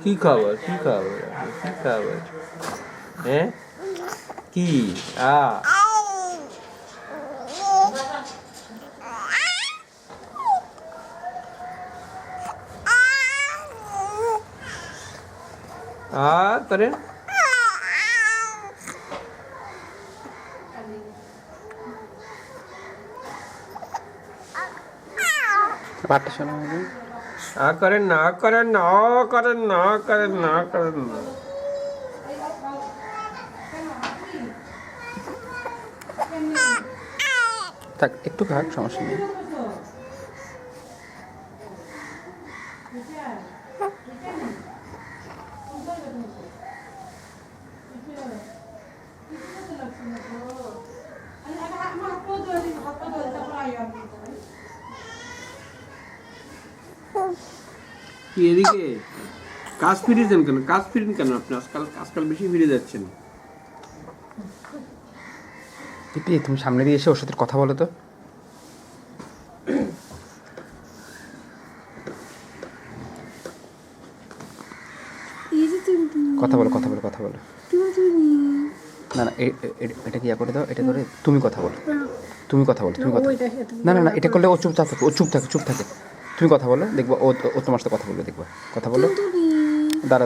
কি খাবার কি খাবার কি খাবার হ্যাঁ কি করেন পাঠটা শোনা হবে করেন না করেন না করেন না করেন না করেন না থাক একটু খাক সমস্যা নেই কি এদিকে কাজ ফিরেছেন কেন কাজ ফিরেন কেন আপনি আজকাল বেশি ফিরে যাচ্ছেন দিদি তুমি সামনে দিয়ে এসে ওর সাথে কথা বলো তো কথা বলো কথা বলো কথা বলো না না এটা কি করে দাও এটা করে তুমি কথা বলো তুমি কথা বলো তুমি কথা না না না এটা করলে ও চুপ থাকে ও চুপ থাকে তুমি কথা বলো দেখবো ও তোমার সাথে কথা বলবে দেখবো কথা বলো দাঁড়া দাঁড়া